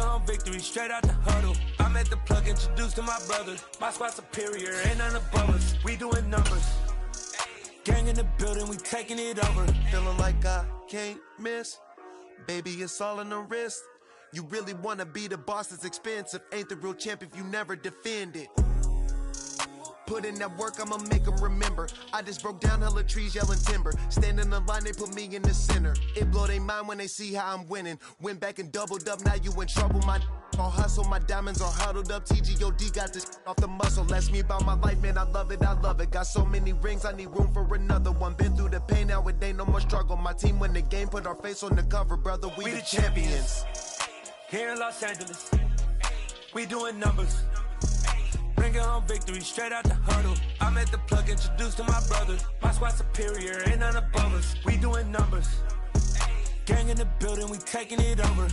home victory straight out the huddle. I'm at the plug, introduced to my brothers. My squad superior, ain't none above us. We doing numbers. Gang in the building, we taking it over. Feeling like I can't miss. Baby, it's all in the wrist. You really wanna be the boss, it's expensive. Ain't the real champ if you never defend it. Put in that work, I'ma make them remember. I just broke down hella trees, yelling timber. Stand in the line, they put me in the center. It blow their mind when they see how I'm winning. Went back and doubled up, now you in trouble. My all hustle, my diamonds are huddled up. TGOD got this off the muscle. That's me about my life, man, I love it, I love it. Got so many rings, I need room for another one. Been through the pain, now it ain't no more struggle. My team win the game, put our face on the cover, brother, we the champions. Here in Los Angeles, we doing numbers. Bringing home victory straight out the huddle. I'm at the plug, introduced to my brothers. My squad superior, ain't none above us. We doing numbers. Gang in the building, we taking it over.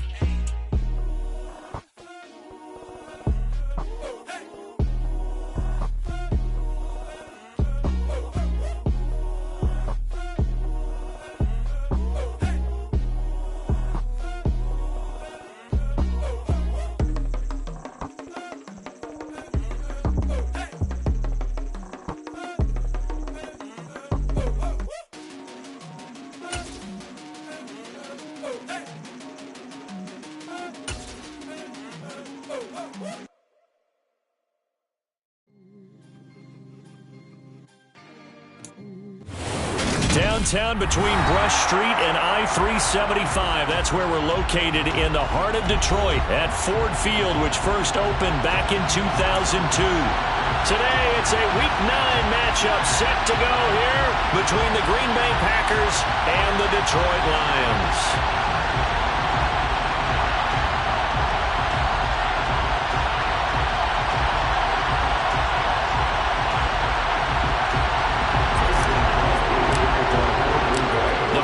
Downtown between Brush Street and I-375. That's where we're located in the heart of Detroit at Ford Field, which first opened back in 2002. Today, it's a Week 9 matchup set to go here between the Green Bay Packers and the Detroit Lions.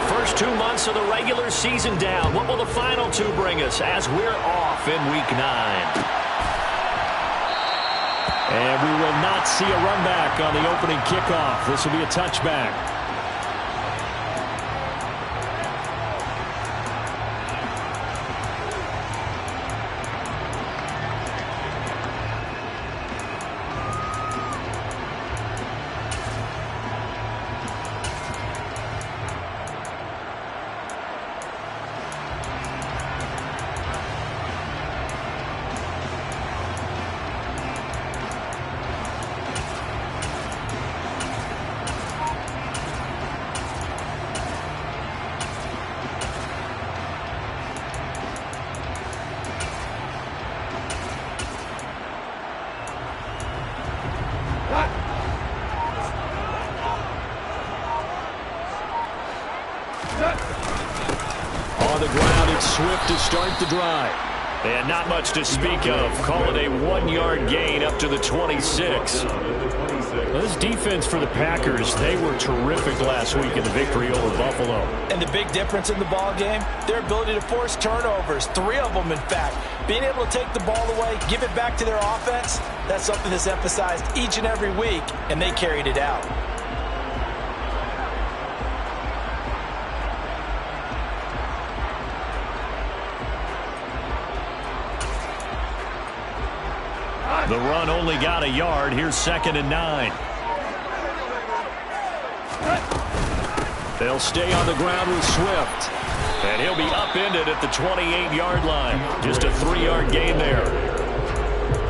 First 2 months of the regular season down. What will the final two bring us as we're off in Week 9? And we will not see a run back on the opening kickoff. This will be a touchback. On the ground, it's Swift to start the drive. And not much to speak of. Call it a 1-yard gain up to the 26. Well, this defense for the Packers, they were terrific last week in the victory over Buffalo. And the big difference in the ball game, their ability to force turnovers, 3 of them in fact. Being able to take the ball away, give it back to their offense, that's something that's emphasized each and every week, and they carried it out. The run only got a yard. Here's 2nd and 9. They'll stay on the ground with Swift. And he'll be upended at the 28-yard line. Just a 3-yard gain there.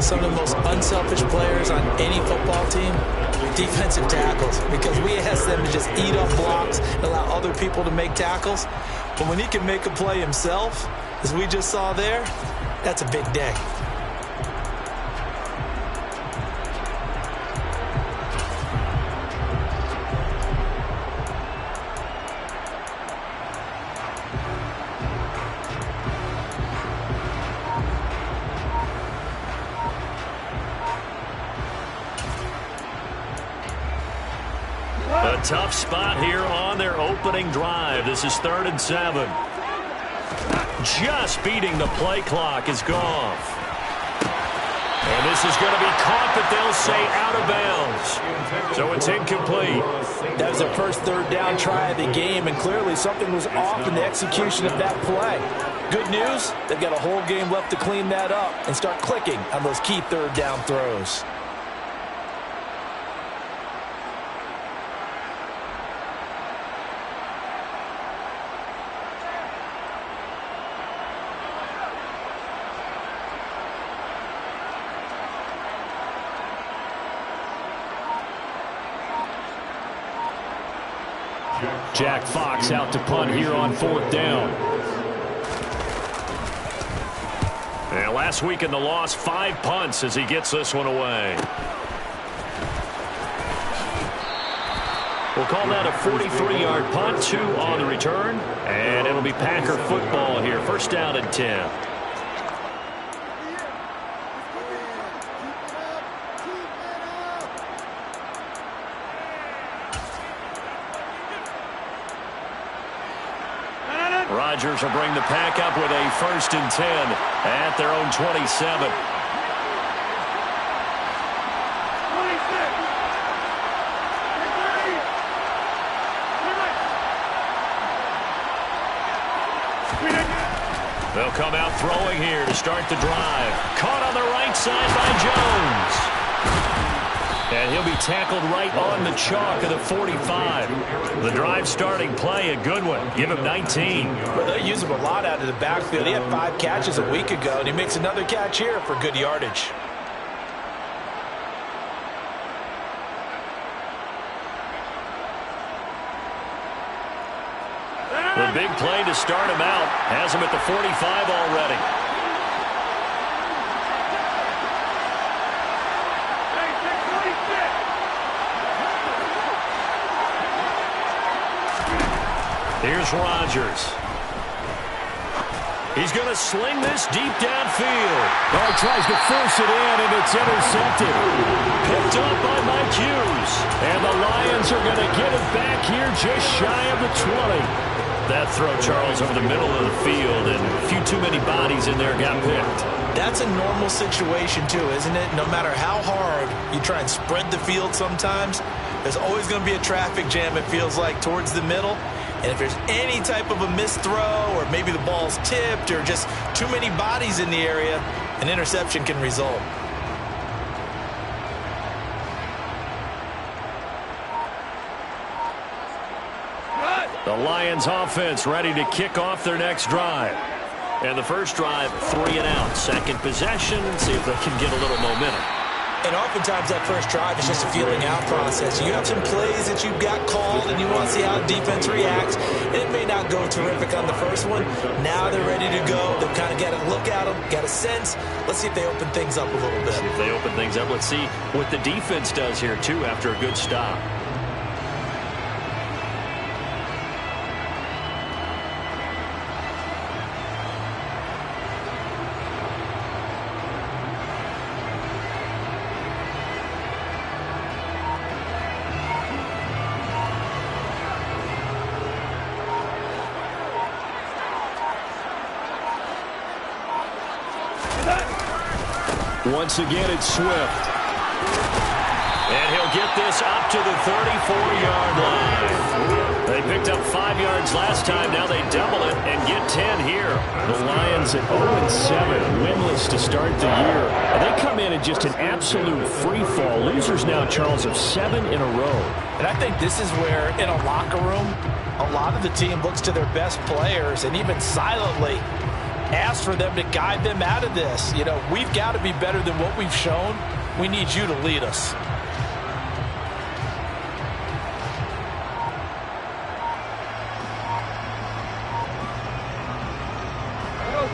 Some of the most unselfish players on any football team, defensive tackles, because we ask them to just eat up blocks and allow other people to make tackles. But when he can make a play himself, as we just saw there, that's a big day. A tough spot here on their opening drive. This is 3rd and 7. Just beating the play clock is Goff. And this is going to be caught, but they'll say out of bounds. So it's incomplete. That was their first 3rd down try of the game, and clearly something was off in the execution of that play. Good news, they've got a whole game left to clean that up and start clicking on those key third down throws. Jack Fox out to punt here on 4th down. And last week in the loss, 5 punts as he gets this one away. We'll call that a 43-yard punt, 2 on the return. And it'll be Packer football here. 1st down and 10. Rodgers will bring the pack up with a 1st and 10 at their own 27. They'll come out throwing here to start the drive. Caught on the right side by Jones. And he'll be tackled right on the chalk of the 45. The drive starting play, a good one. Give him 19. Well, they use him a lot out of the backfield. He had 5 catches a week ago, and he makes another catch here for good yardage. The big play to start him out has him at the 45 already. Here's Rodgers. He's going to sling this deep downfield. Oh, he tries to force it in, and it's intercepted. Picked up by Mike Hughes. And the Lions are going to get it back here just shy of the 20. That throw, Charles, over the middle of the field, and a few too many bodies in there got picked. That's a normal situation, too, isn't it? No matter how hard you try and spread the field sometimes, there's always going to be a traffic jam, it feels like, towards the middle. And if there's any type of a missed throw, or maybe the ball's tipped, or just too many bodies in the area, an interception can result. The Lions offense ready to kick off their next drive. And the first drive, 3 and out. Second possession, see if they can get a little momentum. And oftentimes that first drive is just a feeling out process. You have some plays that you've got called and you want to see how the defense reacts. It may not go terrific on the first one. Now they're ready to go. They've kind of got a look at them, got a sense. Let's see if they open things up a little bit. See if they open things up. Let's see what the defense does here, too, after a good stop. Once again, it's Swift. And he'll get this up to the 34-yard line. They picked up 5 yards last time. Now they double it and get 10 here. The Lions at 0-7, winless to start the year. And they come in at just an absolute free fall. Losers now, Charles, of 7 in a row. And I think this is where, in a locker room, a lot of the team looks to their best players and even silently ask for them to guide them out of this. You know, we've got to be better than what we've shown. We need you to lead us.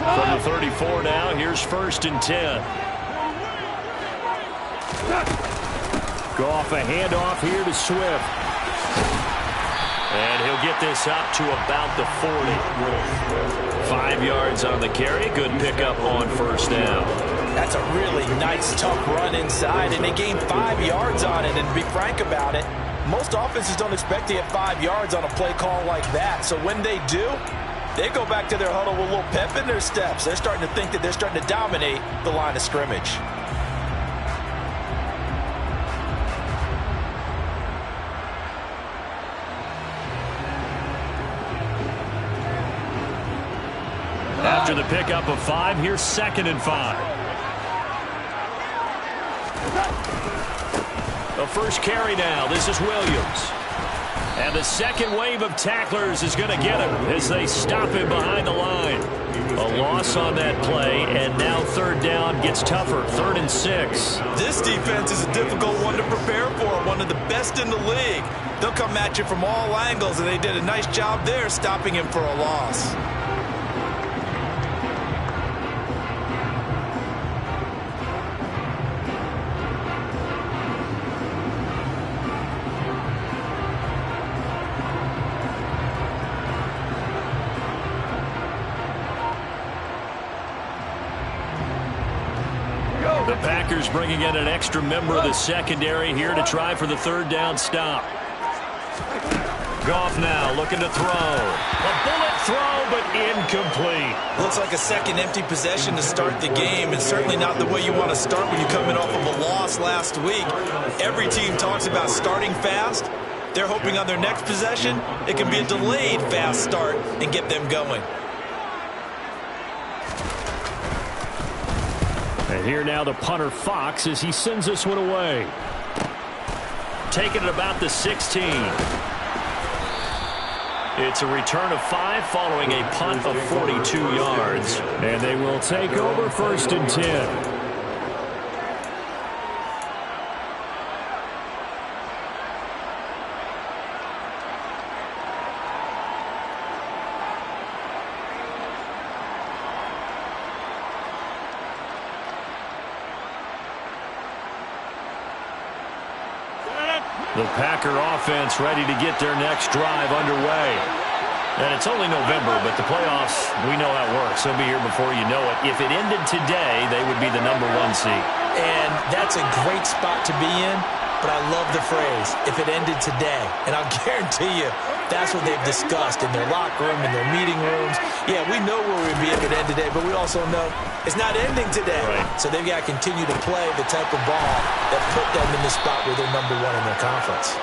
From the 34 now, here's 1st and 10. Goff, a handoff here to Swift. And he'll get this up to about the 40. 5 yards on the carry. Good pickup on 1st down. That's a really nice, tough run inside, and they gained 5 yards on it. And to be frank about it, most offenses don't expect to get 5 yards on a play call like that. So when they do, they go back to their huddle with a little pep in their steps. They're starting to think that they're starting to dominate the line of scrimmage. After the pickup of 5, here's 2nd and 5. The first carry now. This is Williams. And the second wave of tacklers is going to get him as they stop him behind the line. A loss on that play, and now 3rd down gets tougher. 3rd and 6. This defense is a difficult one to prepare for, one of the best in the league. They'll come at you from all angles, and they did a nice job there stopping him for a loss. The Packers bringing in an extra member of the secondary here to try for the 3rd down stop. Goff now looking to throw. A bullet throw, but incomplete. Looks like a second empty possession to start the game, and certainly not the way you want to start when you come in off of a loss last week. Every team talks about starting fast. They're hoping on their next possession, it can be a delayed fast start and get them going. And here now the punter Fox as he sends this one away. Taking it about the 16. It's a return of 5 following a punt of 42 yards. And they will take over 1st and 10. The Packer offense ready to get their next drive underway. And it's only November, but the playoffs, we know how it works. They'll be here before you know it. If it ended today, they would be the #1 seed. And that's a great spot to be in, but I love the phrase, if it ended today. And I'll guarantee you, that's what they've discussed in their locker room, in their meeting rooms. Yeah, we know where we'd be if it ended today, but we also know it's not ending today. Right. So they've got to continue to play the type of ball that put them in the spot where they're #1 in their conference.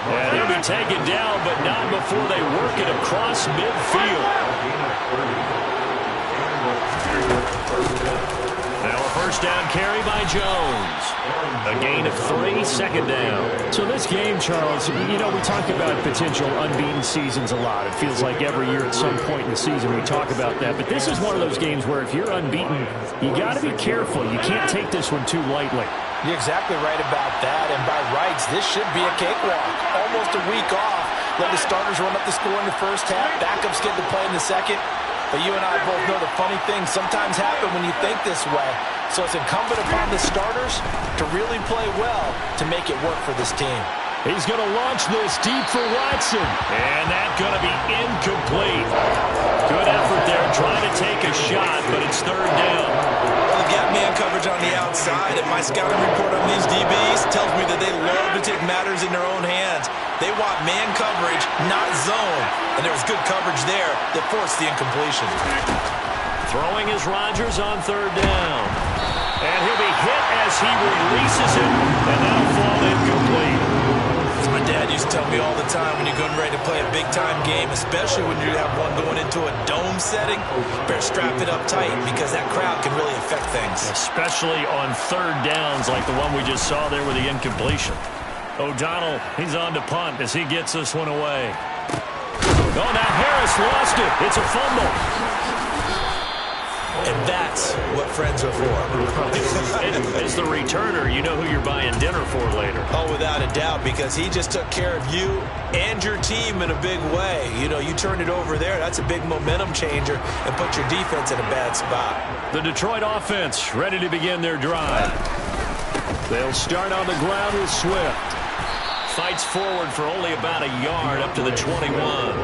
And he'll be taken down, but not before they work it across midfield. Now a 1st down carry by Jones. A gain of 3, 2nd down. So this game, Charles, you know, we talk about potential unbeaten seasons a lot. It feels like every year at some point in the season we talk about that. But this is one of those games where if you're unbeaten, you got to be careful. You can't take this one too lightly. You're exactly right about that, and by rights, this should be a cakewalk. Almost a week off. Let the starters run up the score in the 1st half. Backups get to play in the 2nd. But you and I both know the funny things sometimes happen when you think this way. So it's incumbent upon the starters to really play well to make it work for this team. He's going to launch this deep for Watson. And that's going to be incomplete. Good effort there trying to take a shot, but it's 3rd down. Well, they've got man coverage on the outside, and my scouting report on these DBs tells me that they love to take matters in their own hands. They want man coverage, not zone. And there was good coverage there that forced the incompletion. Throwing is Rodgers on 3rd down. And he'll be hit as he releases it, and that'll fall incomplete. My dad used to tell me all the time when you're getting ready to play a big-time game, especially when you have one going into a dome setting, better strap it up tight because that crowd can really affect things. Especially on 3rd downs like the one we just saw there with the incompletion. O'Donnell, he's on to punt as he gets this one away. Oh, now Harris lost it. It's a fumble. And that's what friends are for. As the returner, you know who you're buying dinner for later. Oh, without a doubt, because he just took care of you and your team in a big way. You know, you turned it over there. That's a big momentum changer and put your defense in a bad spot. The Detroit offense ready to begin their drive. They'll start on the ground with Swift. Fights forward for only about a yard up to the 21.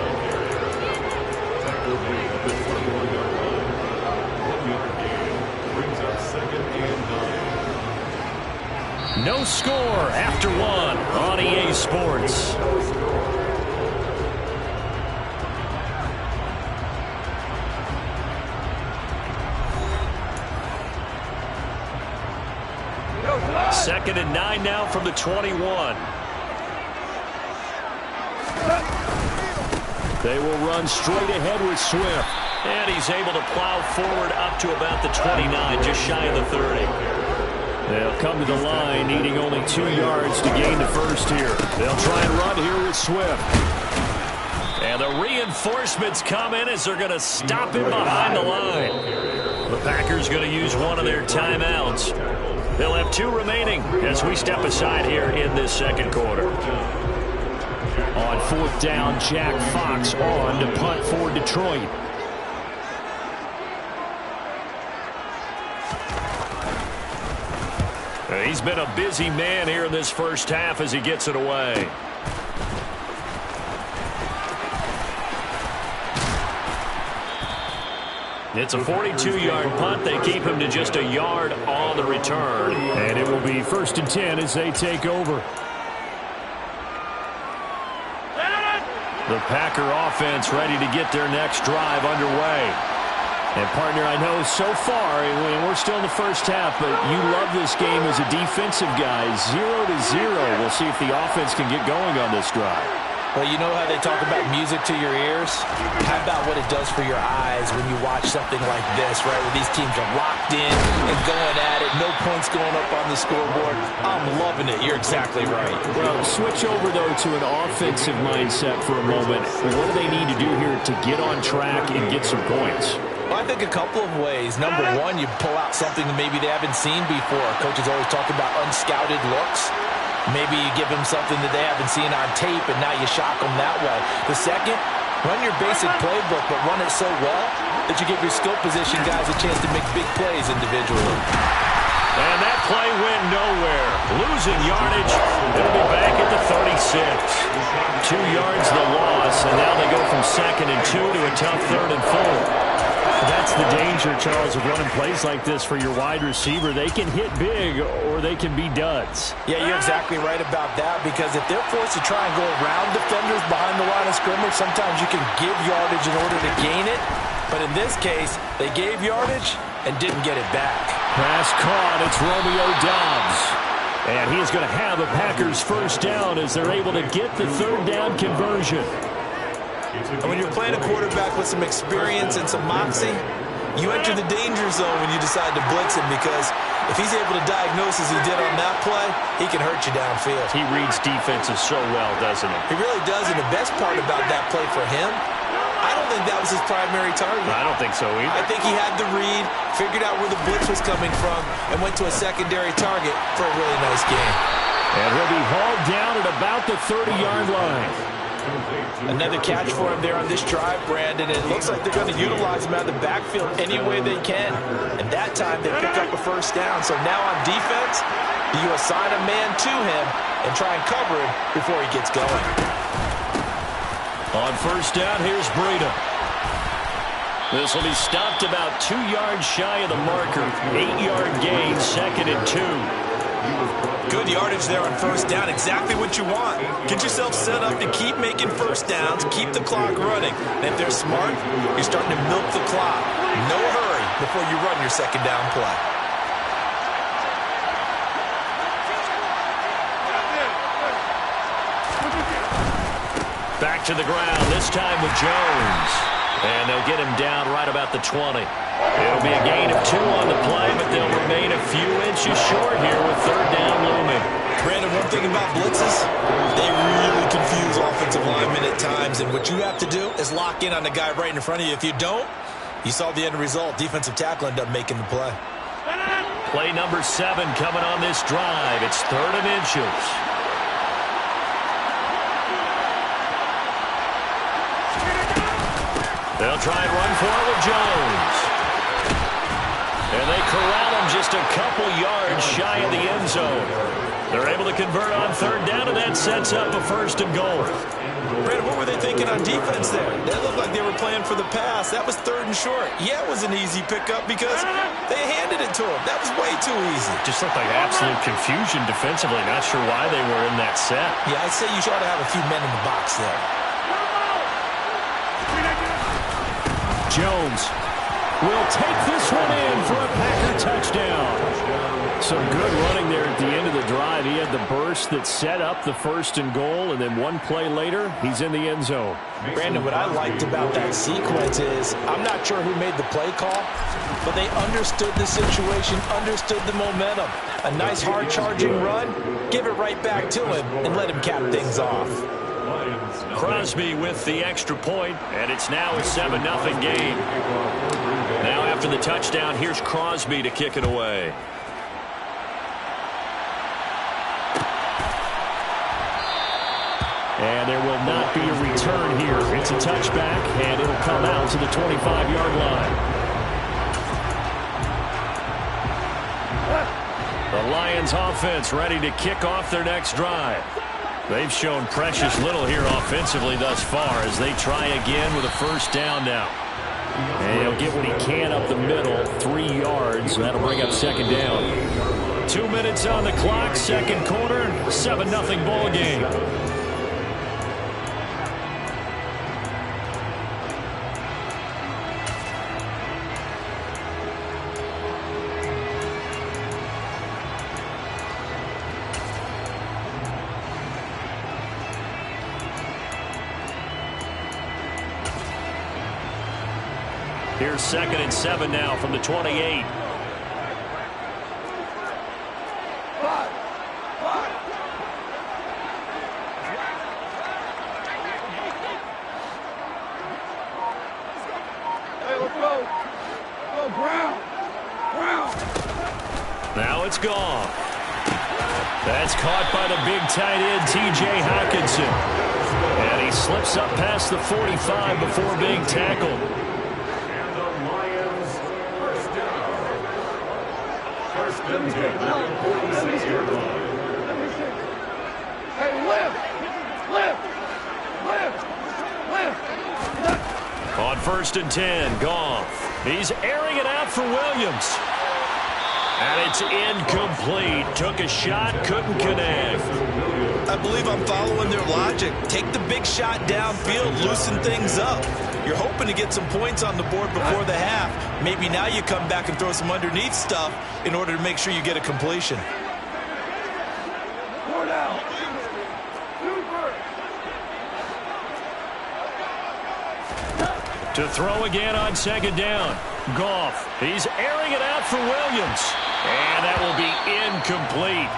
No score after 1 on EA Sports. Second and 9 now from the 21. They will run straight ahead with Swift. And he's able to plow forward up to about the 29, just shy of the 30. They'll come to the line, needing only 2 yards to gain the first here. They'll try and run here with Swift. And the reinforcements come in as they're going to stop him behind the line. The Packers going to use one of their timeouts. They'll have 2 remaining as we step aside here in this second quarter. On 4th down, Jack Fox on to punt for Detroit. He's been a busy man here in this first half as he gets it away. It's a 42-yard punt. They keep him to just a yard on the return. And it will be 1st and 10 as they take over. The Packer offense ready to get their next drive underway. And, partner, I know so far, and we're still in the first half, but you love this game as a defensive guy. 0-0. We'll see if the offense can get going on this drive. Well, you know how they talk about music to your ears? How about what it does for your eyes when you watch something like this, right, where these teams are locked in and going at it, no points going up on the scoreboard? I'm loving it. You're exactly right. Well, switch over, though, to an offensive mindset for a moment. What do they need to do here to get on track and get some points? Well, I think a couple of ways. Number one, you pull out something that maybe they haven't seen before. Coaches always talk about unscouted looks. Maybe you give them something that they haven't seen on tape, and now you shock them that way. The second, run your basic playbook, but run it so well that you give your skill position guys a chance to make big plays individually. And that play went nowhere. Losing yardage. It'll be back at the 36. 2 yards the loss, and now they go from 2nd and 2 to a tough 3rd and 4. That's the danger, Charles, of running plays like this for your wide receiver. They can hit big or they can be duds. Yeah, you're exactly right about that, because if they're forced to try and go around defenders behind the line of scrimmage, sometimes you can give yardage in order to gain it. But in this case, they gave yardage and didn't get it back. Pass caught. It's Romeo Doubs. And he is going to have the Packers first down as they're able to get the 3rd down conversion. And when you're playing a quarterback with some experience and some moxie, you enter the danger zone when you decide to blitz him, because if he's able to diagnose as he did on that play, he can hurt you downfield. He reads defenses so well, doesn't he? He really does, and the best part about that play for him, I don't think that was his primary target. I don't think so either. I think he had the read, figured out where the blitz was coming from, and went to a secondary target for a really nice game. And he'll be hauled down at about the 30-yard line. Another catch for him there on this drive, Brandon. And it looks like they're going to utilize him out of the backfield any way they can. And that time they pick up a first down. So now on defense, you assign a man to him and try and cover him before he gets going. On first down, here's Breida. This will be stopped about 2 yards shy of the marker. 8-yard gain, 2nd and 2. Good yardage there on first down. Exactly what you want. Get yourself set up to keep making first downs, keep the clock running. And if they're smart, you're starting to milk the clock. No hurry before you run your second down play. Back to the ground, this time with Jones. And they'll get him down right about the 20. It'll be a gain of 2 on the play, but they'll remain a few inches short here with 3rd down looming. Brandon, one thing about blitzes, they really confuse offensive linemen at times, and what you have to do is lock in on the guy right in front of you. If you don't, you saw the end result. Defensive tackle ended up making the play. Play number 7 coming on this drive. It's 3rd and inches. They'll try and run for it with Jones. And they corral him just a couple yards shy of the end zone. They're able to convert on 3rd down, and that sets up a 1st and goal. Brandon, what were they thinking on defense there? They looked like they were playing for the pass. That was 3rd and short. Yeah, it was an easy pickup because they handed it to him. That was way too easy. Just looked like absolute confusion defensively. Not sure why they were in that set. Yeah, I'd say you should have a few men in the box there. Jones will take this one in for a Packer touchdown. So some good running there at the end of the drive. He had the burst that set up the 1st and goal, and then one play later, he's in the end zone. Brandon, what I liked about that sequence is I'm not sure who made the play call, but they understood the situation, understood the momentum. A nice hard-charging run, give it right back to him, and let him cap things off. Crosby with the extra point, and it's now a 7-0 game. Now after the touchdown, here's Crosby to kick it away. And there will not be a return here. It's a touchback, and it'll come out to the 25-yard line. The Lions offense ready to kick off their next drive. They've shown precious little here offensively thus far as they try again with a 1st down now. And he'll get what he can up the middle, 3 yards. That'll bring up 2nd down. 2 minutes on the clock, 2nd quarter, 7-0 ball game. Here's 2nd and 7 now from the 28. Hey, let's go. Go, Brown. Now it's gone. That's caught by the big tight end, T.J. Hockenson. And he slips up past the 45 before being tackled. Hey, lift. On 1st and 10, Goff. He's airing it out for Williams. And it's incomplete. Took a shot, couldn't connect. I believe I'm following their logic. Take the big shot downfield, loosen things up. You're hoping to get some points on the board before the half. Maybe now you come back and throw some underneath stuff in order to make sure you get a completion. To throw again on 2nd down. Goff. He's airing it out for Williams. And that will be incomplete.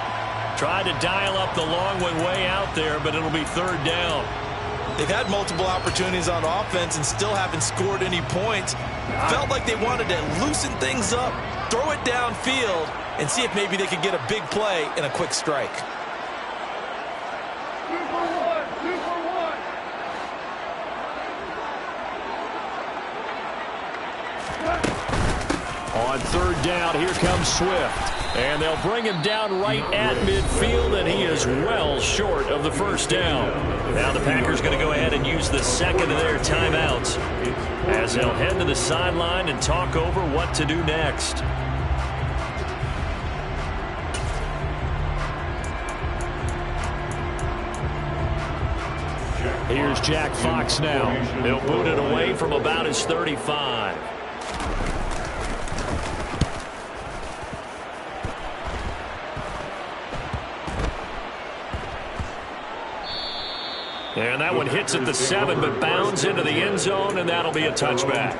Tried to dial up the long one way out there, but it'll be 3rd down. They've had multiple opportunities on offense and still haven't scored any points. Felt like they wanted to loosen things up, throw it downfield, and see if maybe they could get a big play and a quick strike. 2 for 1. On 3rd down, here comes Swift. And they'll bring him down right at midfield, and he is well short of the 1st down. Now the Packers going to go ahead and use the 2nd of their timeouts as they'll head to the sideline and talk over what to do next. Here's Jack Fox now. He'll boot it away from about his 35. And that one hits at the 7, but bounds into the end zone, and that'll be a touchback.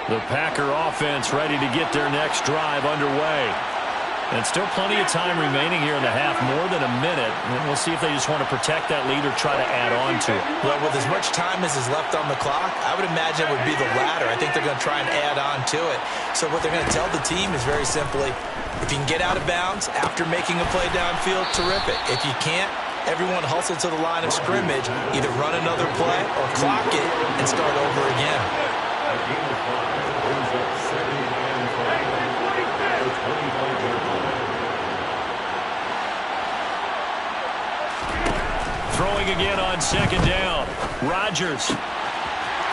The Packer offense ready to get their next drive underway. And still plenty of time remaining here in the half, more than a minute. And we'll see if they just want to protect that lead or try to add on to it. Well, with as much time as is left on the clock, I would imagine it would be the latter. I think they're going to try and add on to it. So what they're going to tell the team is very simply, if you can get out of bounds after making a play downfield, terrific. If you can't, everyone hustle to the line of scrimmage, either run another play or clock it and start over again. Throwing again on 2nd down. Rodgers.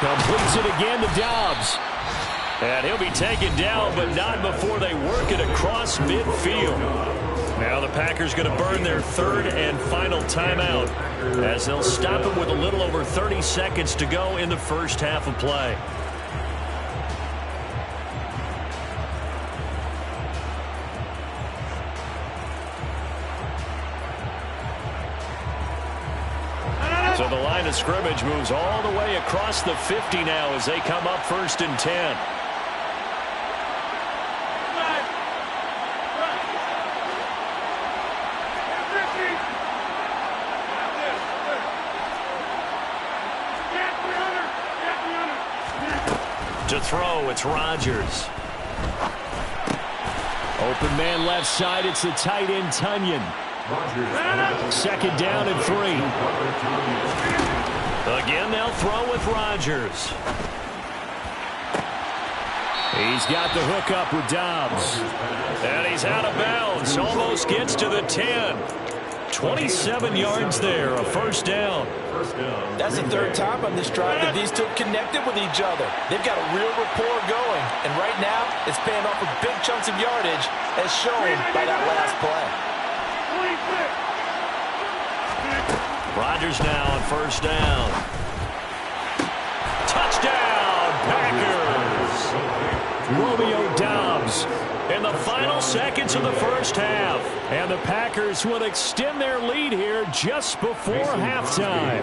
Completes it again to Dobbs. And he'll be taken down, but not before they work it across midfield. Now the Packers going to burn their third and final timeout as they'll stop it with a little over 30 seconds to go in the first half of play. So the line of scrimmage moves all the way across the 50 now as they come up 1st and 10. To throw, it's Rodgers. Open man left side, it's the tight end Tunyon. 2nd down and 3. Again, they'll throw with Rodgers. He's got the hook up with Dobbs. And he's out of bounds. Almost gets to the 10. 27 yards there, a 1st down. That's the 3rd time on this drive that these two connected with each other. They've got a real rapport going. And right now, it's paying off with big chunks of yardage as shown by that last play. Rodgers now on 1st down. Touchdown, Packers! Romeo Dobbs in the final seconds of the first half. And the Packers will extend their lead here just before halftime.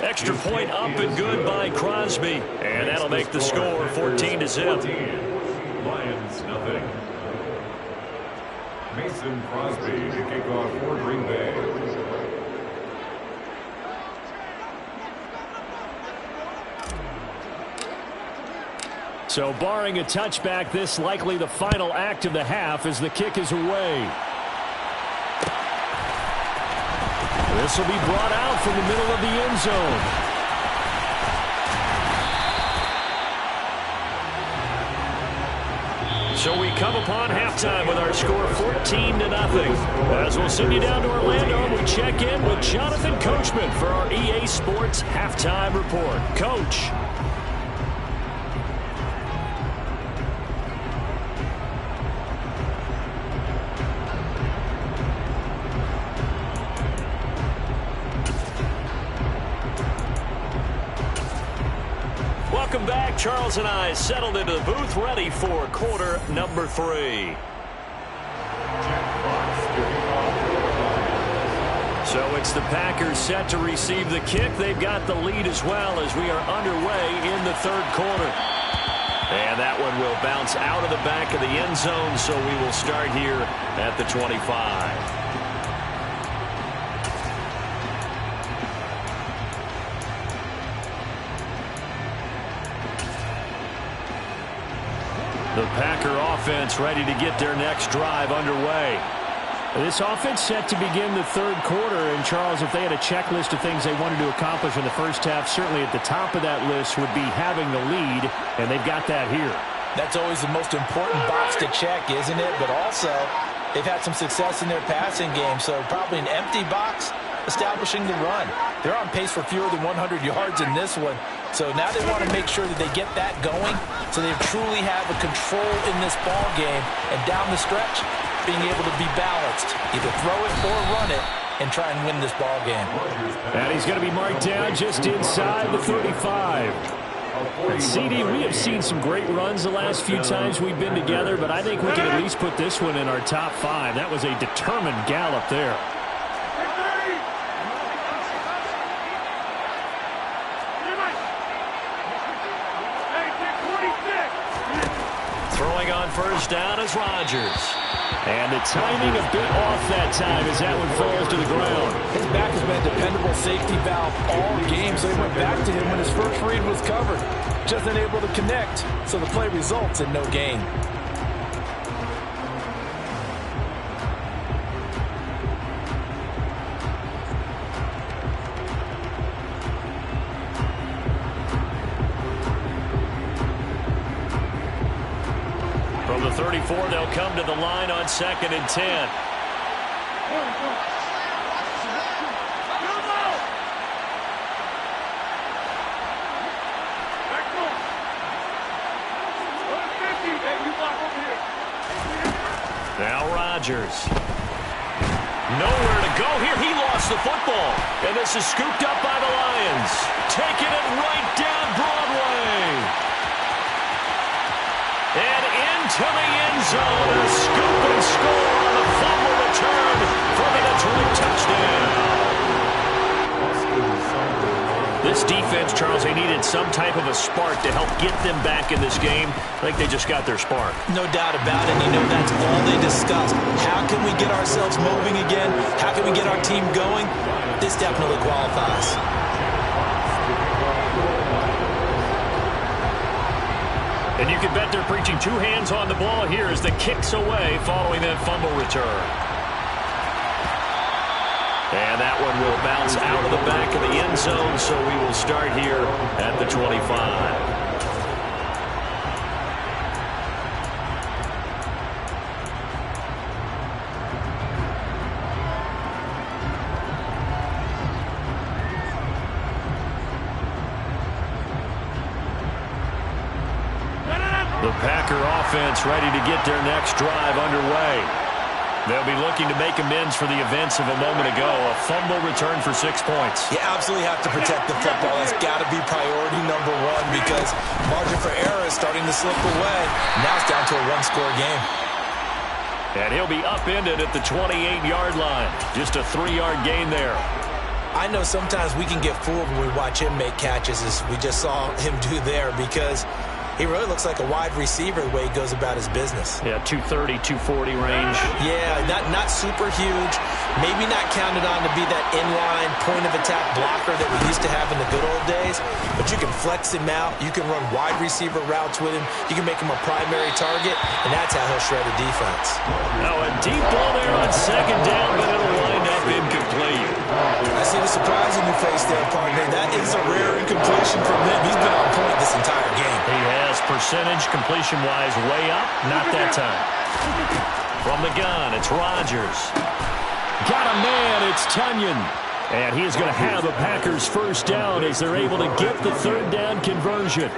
Extra point up and good by Crosby. And that'll make the score 14-0. Lions, nothing. Mason Crosby to kick off for Green Bay. So barring a touchback, this likely the final act of the half as the kick is away. This will be brought out from the middle of the end zone. So we come upon halftime with our score 14-0. As we'll send you down to Orlando, we check in with Jonathan Coachman for our EA Sports Halftime Report. Coach. Welcome back. Charles and I settled into the booth ready for quarter number 3. So it's the Packers set to receive the kick. They've got the lead as well as we are underway in the 3rd quarter. And that one will bounce out of the back of the end zone, so we will start here at the 25. The Packer offense ready to get their next drive underway. This offense set to begin the 3rd quarter. And, Charles, if they had a checklist of things they wanted to accomplish in the first half, certainly at the top of that list would be having the lead, and they've got that here. That's always the most important box to check, isn't it? But also, they've had some success in their passing game, so probably an empty box establishing the run. They're on pace for fewer than 100 yards in this one. So now they want to make sure that they get that going so they truly have a control in this ball game. And down the stretch, being able to be balanced. Either throw it or run it and try and win this ball game. And he's going to be marked down just inside the 35. And CD, we have seen some great runs the last few times we've been together, but I think we can at least put this one in our top 5. That was a determined gallop there. Throwing on 1st down is Rodgers. And the timing a bit off that time as that one falls to the ground. His back has been a dependable safety valve all game, so he went back to him when his first read was covered. Just unable to connect, so the play results in no gain. From the 34, they'll come to the line on 2nd and 10. Now Rodgers. Nowhere to go here. He lost the football. And this is scooped up by the Lions. Taking it right down Broadway. And into the end zone. A scoop and score on the fumble return for the Detroit touchdown. This defense, Charles, they needed some type of a spark to help get them back in this game. I think they just got their spark. No doubt about it. You know, that's all they discussed. How can we get ourselves moving again? How can we get our team going? This definitely qualifies. And you can bet they're preaching two hands on the ball here as the kick's away following that fumble return. And that one will bounce out of the back of the end zone, so we will start here at the 25. The Packer offense ready to get their next drive underway. They'll be looking to make amends for the events of a moment ago. A fumble return for 6 points. You absolutely have to protect the football. That's got to be priority number one because margin for error is starting to slip away. Now it's down to a one-score game. And he'll be upended at the 28-yard line. Just a 3-yard gain there. I know sometimes we can get fooled when we watch him make catches, as we just saw him do there, because he really looks like a wide receiver the way he goes about his business. Yeah, 230, 240 range. Yeah, not super huge. Maybe not counted on to be that inline point-of-attack blocker that we used to have in the good old days. But you can flex him out. You can run wide receiver routes with him. You can make him a primary target, and that's how he'll shred a defense. Now a deep ball there on second down, but it'll wind up incomplete. I see the surprise in your face there, partner. That is a rare incompletion from him. He's been on point this entire game. He has percentage completion-wise way up. Not that time. From the gun, it's Rodgers. Got a man, it's Tunyon. And he is going to have a Packers first down as they're able to get the third down conversion.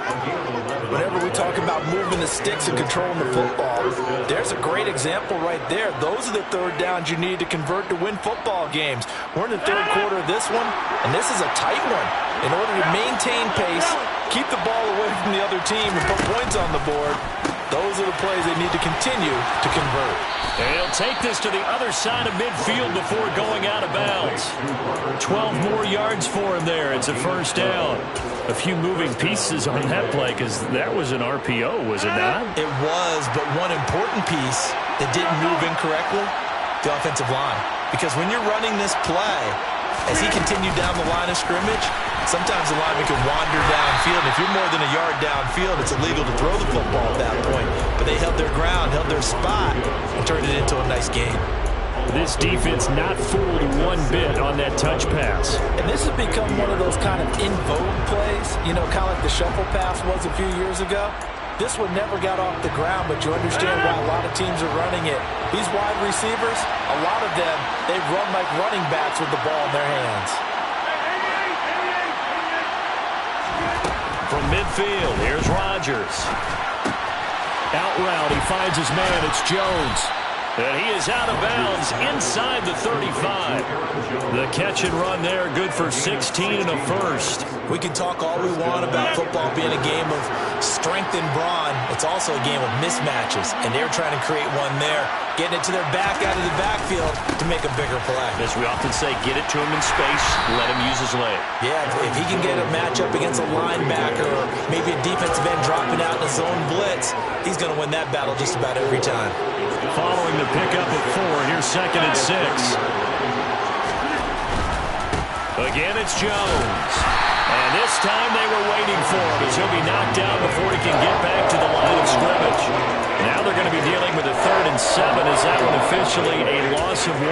Whenever we talk about moving the sticks and controlling the football, there's a great example right there. Those are the third downs you need to convert to win football games. We're in the third quarter of this one, and this is a tight one. In order to maintain pace, keep the ball away from the other team, and put points on the board, those are the plays they need to continue to convert. And he'll take this to the other side of midfield before going out of bounds. 12 more yards for him there. It's a first down. A few moving pieces on that play because that was an RPO, was it not? It was, but one important piece that didn't move incorrectly, the offensive line. Because when you're running this play, as he continued down the line of scrimmage, sometimes the lineman can wander downfield. If you're more than a yard downfield, it's illegal to throw the football at that point. But they held their ground, held their spot, and turned it into a nice game. This defense not fooled one bit on that touch pass. And this has become one of those kind of in vogue plays, you know, kind of like the shuffle pass was a few years ago. This one never got off the ground, but you understand why a lot of teams are running it. These wide receivers, a lot of them, they run like running backs with the ball in their hands. From midfield, here's Rodgers. Out route, he finds his man, it's Jones. And he is out of bounds inside the 35. The catch and run there, good for 16 and a first. We can talk all we want about football being a game of strength and brawn. It's also a game of mismatches, and they're trying to create one there, getting it to their back out of the backfield to make a bigger play. As we often say, get it to him in space, let him use his leg. Yeah, if he can get a matchup against a linebacker or maybe a defensive end dropping out in a zone blitz, he's going to win that battle just about every time. Following the pickup of 4, here's 2nd and 6. Again, it's Jones. And this time they were waiting for him as he'll be knocked down before he can get back to the line of scrimmage. Now they're going to be dealing with a 3rd and 7 as that one officially a loss of 1.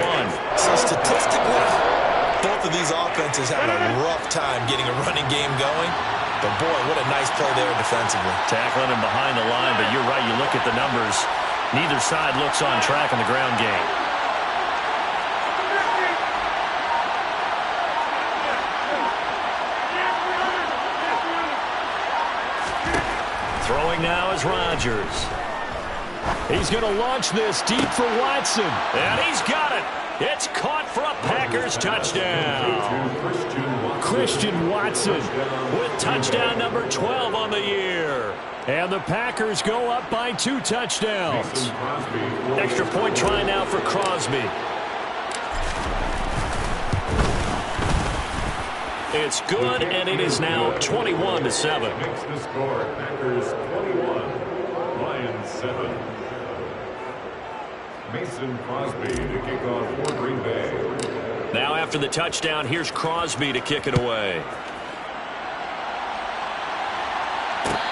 So statistically, both of these offenses having a rough time getting a running game going. But boy, what a nice play there defensively. Tackling him behind the line, but you're right, you look at the numbers. Neither side looks on track in the ground game. Throwing now is Rodgers. He's going to launch this deep for Watson. And he's got it. It's caught for a Packers touchdown. Christian Watson with touchdown number 12 on the year. And the Packers go up by 2 touchdowns. Extra point try now for Crosby. It's good, and it is now 21-7. Makes the score. Packers 21, Lions 7. Mason Crosby to kick off for Green Bay. Now after the touchdown, here's Crosby to kick it away.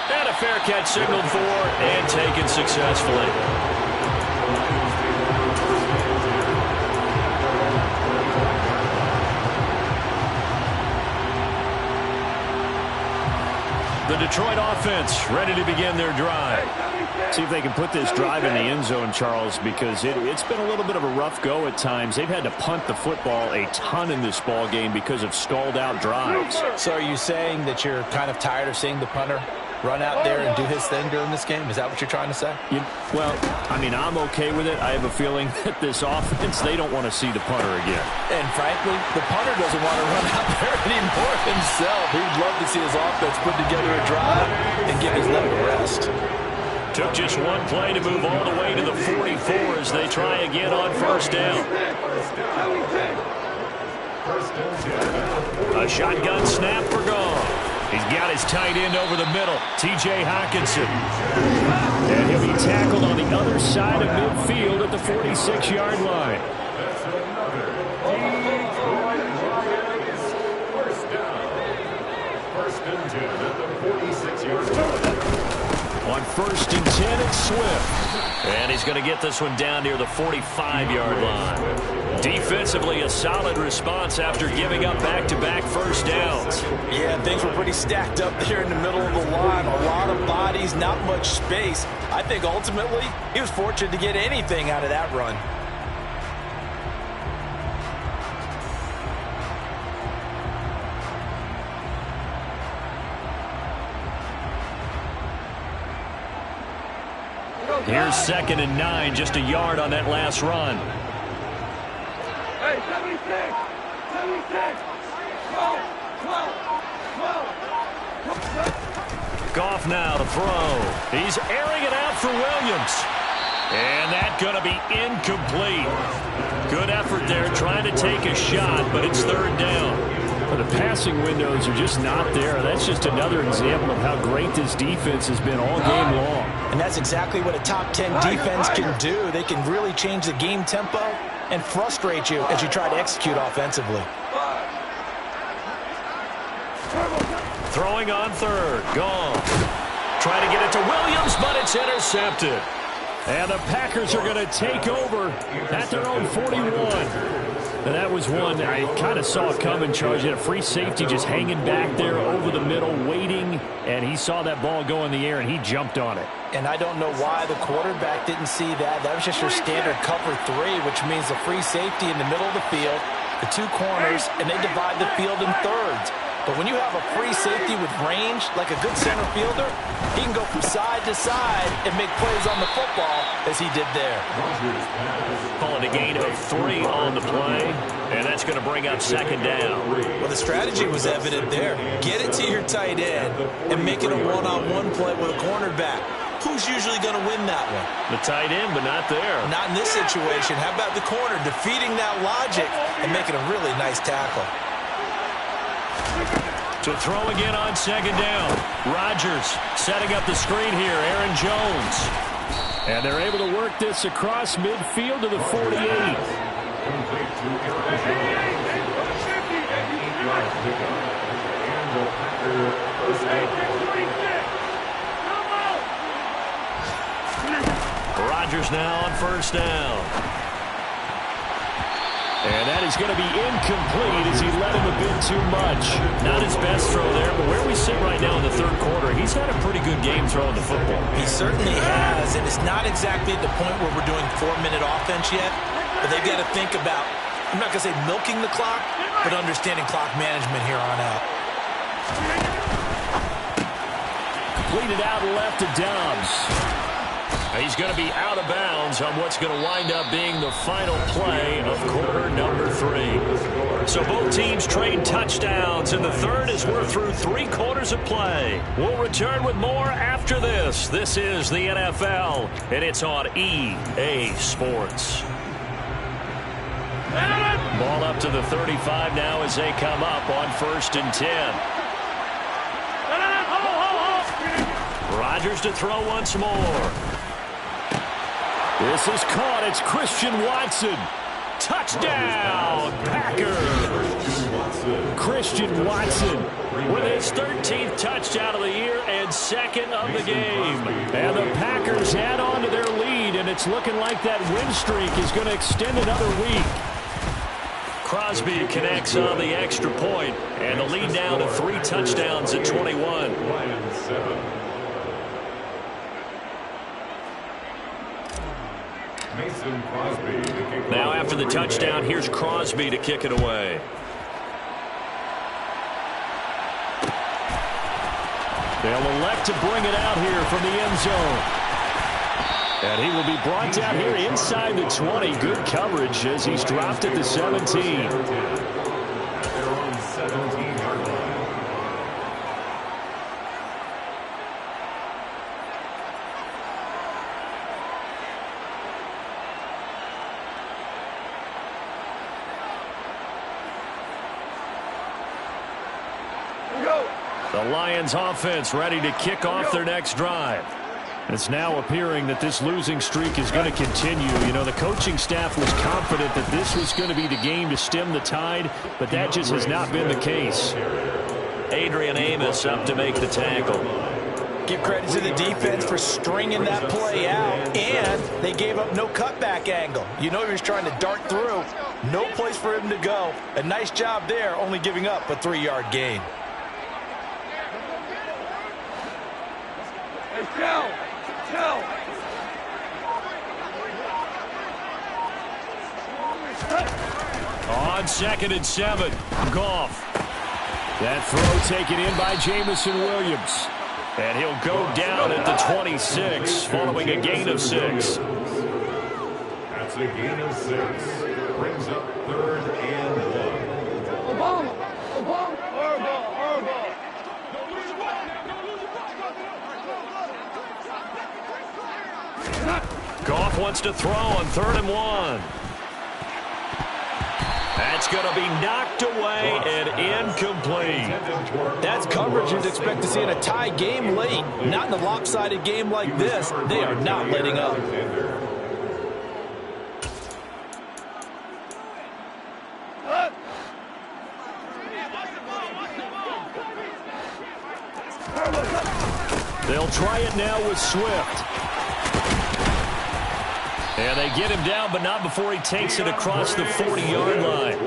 And a fair catch signaled for and taken successfully. The Detroit offense ready to begin their drive. See if they can put this drive in the end zone, Charles, because it's been a little bit of a rough go at times. They've had to punt the football a ton in this ball game because of stalled out drives. So are you saying that you're kind of tired of seeing the punter run out there and do his thing during this game? Is that what you're trying to say? Well, I mean, I'm okay with it. I have a feeling that this offense, they don't want to see the punter again. And frankly, the punter doesn't want to run out there anymore himself. He'd love to see his offense put together a drive and give his leg a rest. Took just one play to move all the way to the 44 as they try again on first down. A shotgun snap for Goff. He's got his tight end over the middle, T.J. Hockenson. And he'll be tackled on the other side of midfield at the 46-yard line. First and 10 at the 46-yard line. On first and 10, it's Swift. And he's going to get this one down near the 45-yard line. Defensively, a solid response after giving up back-to-back first downs. Yeah, things were pretty stacked up there in the middle of the line. A lot of bodies, not much space. I think ultimately he was fortunate to get anything out of that run. Here's 2nd and 9, just a yard on that last run. Hey, 76! 76! 12! Goff now to throw. He's airing it out for Williams. And that's going to be incomplete. Good effort there trying to take a shot, but it's 3rd down. But the passing windows are just not there. That's just another example of how great this defense has been all game long. And that's exactly what a top 10 defense can do. They can really change the game tempo and frustrate you as you try to execute offensively. Throwing on 3rd. Goff. Trying to get it to Williams, but it's intercepted. And the Packers are going to take over at their own 41. And that was one I kind of saw it coming, Charles. You had a free safety just hanging back there over the middle, waiting, and he saw that ball go in the air, and he jumped on it. And I don't know why the quarterback didn't see that. That was just your standard cover 3, which means a free safety in the middle of the field, the 2 corners, and they divide the field in thirds. But when you have a free safety with range, like a good center fielder, he can go from side to side and make plays on the football as he did there. Calling a gain of 3 on the play, and that's going to bring up 2nd down. Well, the strategy was evident there. Get it to your tight end and make it a one-on-one play with a cornerback. Who's usually going to win that one? The tight end, but not there. Not in this situation. How about the corner defeating that logic and making a really nice tackle? To throw again on 2nd down. Rodgers setting up the screen here. Aaron Jones. And they're able to work this across midfield to the 48. Rodgers now on first down. And that is going to be incomplete as he let him a bit too much. Not his best throw there, but where we sit right now in the 3rd quarter, he's had a pretty good game throwing the football. He certainly has, and it's not exactly at the point where we're doing 4-minute offense yet, but they've got to think about, I'm not going to say milking the clock, but understanding clock management here on out. completed out left to Dobbs. He's going to be out of bounds on what's going to wind up being the final play of quarter number 3. So both teams trade touchdowns, and the third as we're through 3 quarters of play. We'll return with more after this. This is the NFL, and it's on EA Sports. Ball up to the 35 now as they come up on 1st and 10. Rodgers to throw once more. This is caught. It's Christian Watson. Touchdown, Packers. Christian Watson with his 13th touchdown of the year and 2nd of the game. And the Packers add on to their lead, and it's looking like that win streak is going to extend another week. Crosby connects on the extra point, and the lead down to 3 touchdowns at 21. Now after the touchdown, here's Crosby to kick it away. They'll elect to bring it out here from the end zone. And he will be brought down here inside the 20. Good coverage as he's dropped at the 17. They're on 17-yard line. The Lions offense ready to kick off their next drive. It's now appearing that this losing streak is going to continue. You know, the coaching staff was confident that this was going to be the game to stem the tide, but that just has not been the case. Adrian Amos up to make the tackle. Give credit to the defense for stringing that play out, and they gave up no cutback angle. You know he was trying to dart through. No place for him to go. A nice job there, only giving up a 3-yard gain. On 2nd and 7, Goff. That throw taken in by Jamison Williams. And he'll go down at the 26 following a gain of 6. That's a gain of 6. Brings up 3rd and 1. Obama. Goff wants to throw on 3rd and 1. That's going to be knocked away and incomplete. That's coverage you'd expect to see in a tie game late. Not in a lopsided game like this. They are not letting up. They'll try it now with Swift. And they get him down, but not before he takes it across the 40-yard line.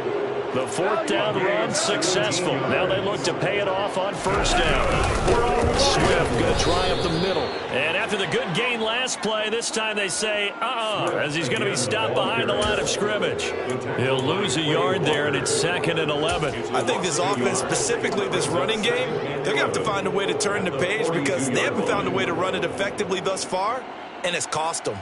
The 4th down run successful. Now they look to pay it off on 1st down. Swift going to try up the middle. And after the good gain last play, this time they say, as he's going to be stopped behind the line of scrimmage. He'll lose a yard there, and it's 2nd and 11. I think this offense, specifically this running game, they're going to have to find a way to turn the page because they haven't found a way to run it effectively thus far, and it's cost them.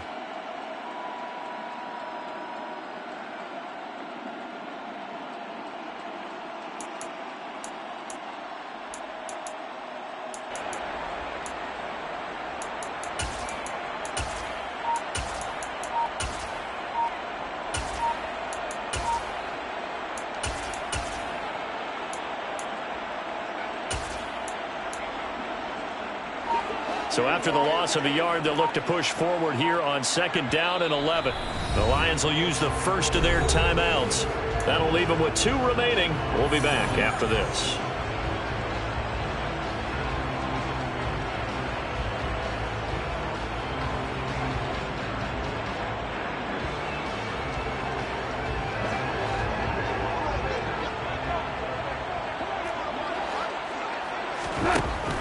So after the loss of a yard, they'll look to push forward here on 2nd down and 11. The Lions will use the first of their timeouts. That'll leave them with 2 remaining. We'll be back after this.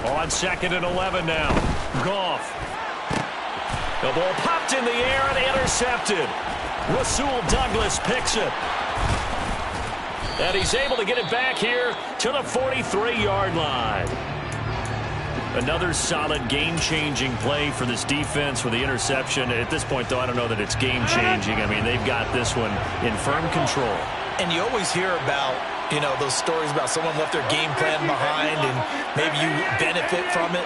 On 2nd and 11 now. Goff. The ball popped in the air and intercepted. Rasul Douglas picks it. And he's able to get it back here to the 43-yard line. Another solid game-changing play for this defense with the interception. At this point, though, I don't know that it's game-changing. I mean, they've got this one in firm control. And you always hear about, you know, those stories about someone left their game plan behind and maybe you benefit from it.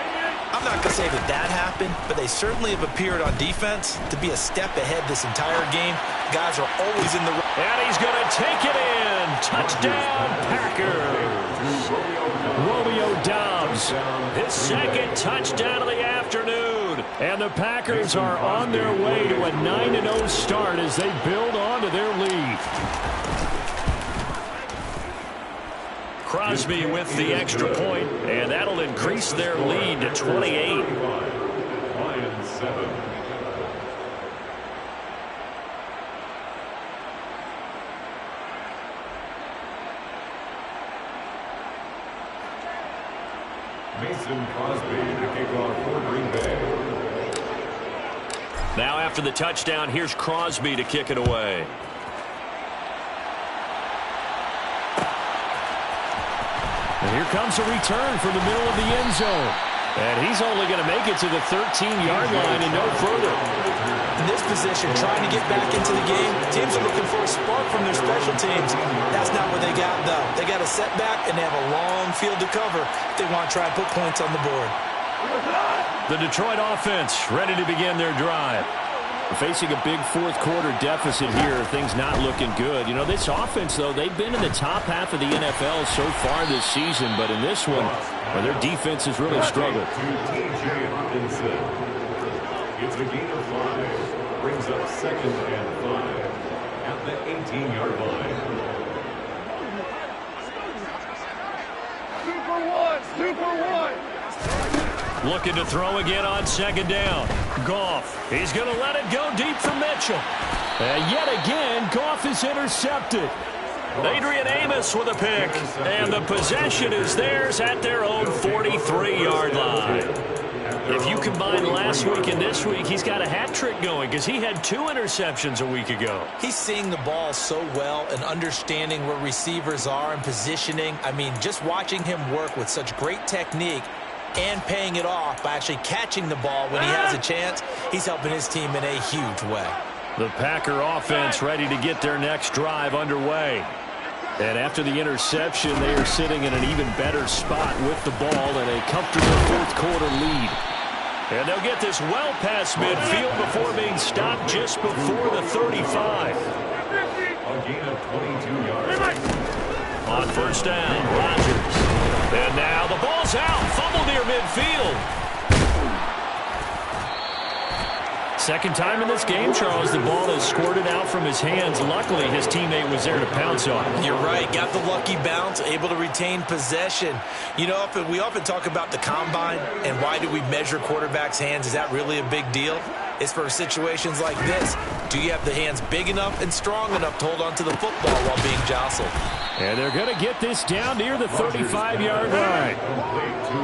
I'm not going to say that that happened, but they certainly have appeared on defense to be a step ahead this entire game. Guys are always in the... And he's going to take it in. Touchdown, Packers. Romeo Doubs, his second touchdown of the afternoon. And the Packers are on their way to a 9-0 start as they build onto their lead. Crosby with the extra point, and that'll increase their lead to 28. Lions 7. Mason Crosby to kick off for Green Bay. Now after the touchdown, here's Crosby to kick it away. And here comes a return from the middle of the end zone. And he's only going to make it to the 13-yard line and no further. In this position, trying to get back into the game, teams are looking for a spark from their special teams. That's not what they got, though. They got a setback, and they have a long field to cover if they want to try and put points on the board. The Detroit offense ready to begin their drive. Facing a big fourth-quarter deficit here, things not looking good. You know, this offense, though, they've been in the top half of the NFL so far this season, but in this one, well, their defense has really struggled. T.J. Hawkinson. It's a gain of 5. Brings up 2nd and 5 at the 18-yard line. Super one. Looking to throw again on 2nd down. Goff, he's going to let it go deep for Mitchell. And yet again, Goff is intercepted. Adrian Amos with a pick. And the possession is theirs at their own 43-yard line. If you combine last week and this week, he's got a hat trick going because he had 2 interceptions a week ago. He's seeing the ball so well and understanding where receivers are and positioning. I mean, just watching him work with such great technique and paying it off by actually catching the ball when he has a chance, he's helping his team in a huge way. The Packer offense ready to get their next drive underway. And after the interception, they are sitting in an even better spot with the ball and a comfortable fourth-quarter lead. And they'll get this well past midfield before being stopped just before the 35. A gain of 22 yards. On first down, Rodgers. And now the ball's out. Fumble near midfield. Second time in this game, Charles, the ball is squirted out from his hands. Luckily, his teammate was there to pounce on it. You're right. Got the lucky bounce, able to retain possession. You know, we often talk about the combine and why do we measure quarterbacks' hands. Is that really a big deal? It's for situations like this. Do you have the hands big enough and strong enough to hold on to the football while being jostled? And they're going to get this down near the 35-yard line.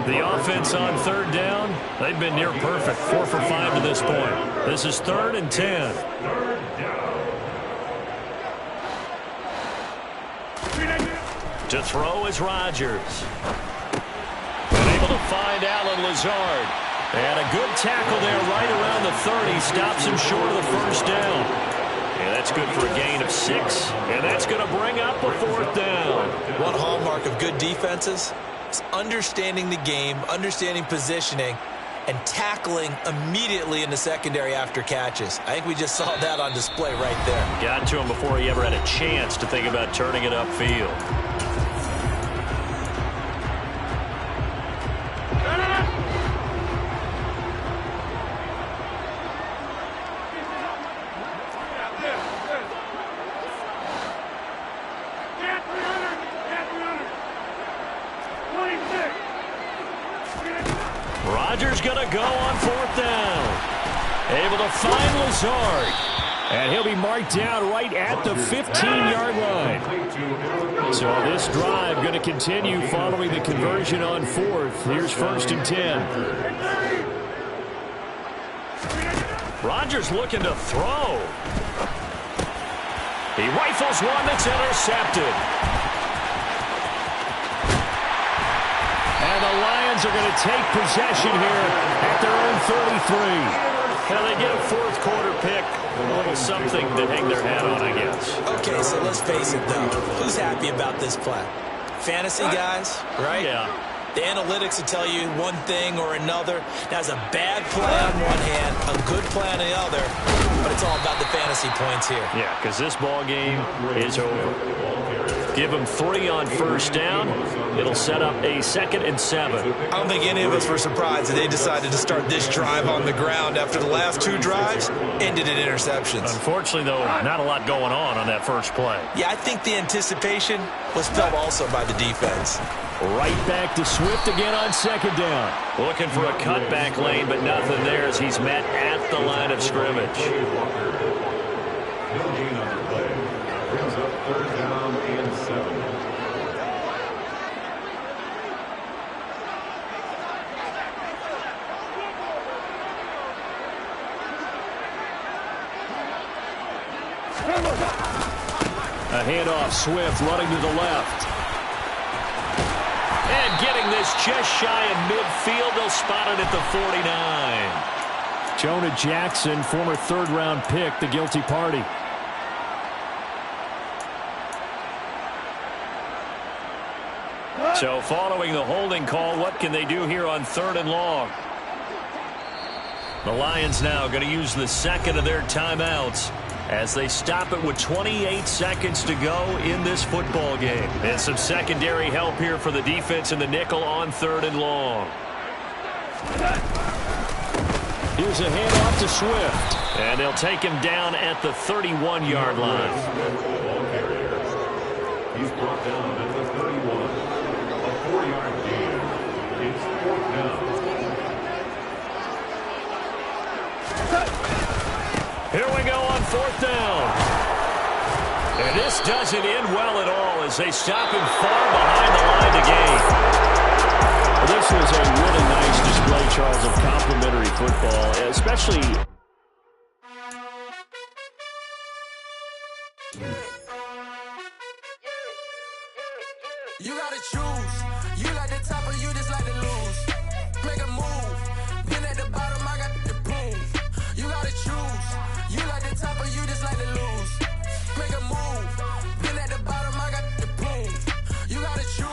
The offense on 3rd down, they've been near perfect, 4 for 5 to this point. This is 3rd and 10. To throw is Rodgers. Unable to find Allen Lazard. And a good tackle there right around the 30. Stops him short of the first down. And that's good for a gain of 6. And that's going to bring up a 4th down. One hallmark of good defenses is understanding the game, understanding positioning, and tackling immediately in the secondary after catches. I think we just saw that on display right there. Got to him before he ever had a chance to think about turning it upfield. Rodgers going to go on 4th down. Able to find Lazard. And he'll be marked down right at the 15-yard line. So this drive going to continue following the conversion on 4th. Here's 1st and 10. Rodgers looking to throw. He rifles one that's intercepted. And the Lions are going to take possession here at their own 33. Now they get a fourth quarter pick. A little something to hang their hat on, I guess. Okay, so let's face it, though. Who's happy about this play? Fantasy guys, right? Yeah. The analytics will tell you one thing or another. That's a bad play on one hand, a good play on the other, but it's all about the fantasy points here. Yeah, because this ball game is over. Give them 3 on first down. It'll set up a 2nd and 7. I don't think any of us were surprised that they decided to start this drive on the ground after the last 2 drives ended in interceptions. Unfortunately, though, not a lot going on that first play. Yeah, I think the anticipation was felt also by the defense. Right back to Swift again on 2nd down. Looking for a cutback lane, but nothing there as he's met at the line of scrimmage. No gain on the play. Brings up 3rd down and 7. A handoff, Swift running to the left. And getting this just shy of midfield. They'll spot it at the 49. Jonah Jackson, former 3rd-round pick, the guilty party. So following the holding call, what can they do here on 3rd and long? The Lions now going to use the 2nd of their timeouts as they stop it with 28 seconds to go in this football game. And some secondary help here for the defense in the nickel on 3rd and long. Here's a handoff to Swift. And they'll take him down at the 31-yard line. He's brought down at the 31. A 4-yard gain. It's 4th down. Here we go on 4th down. And this doesn't end well at all as they stop him far behind the line to gain. This was a really nice display, Charles, of complimentary football, especially... You gotta choose. You like the top or you just like to lose. Make a move.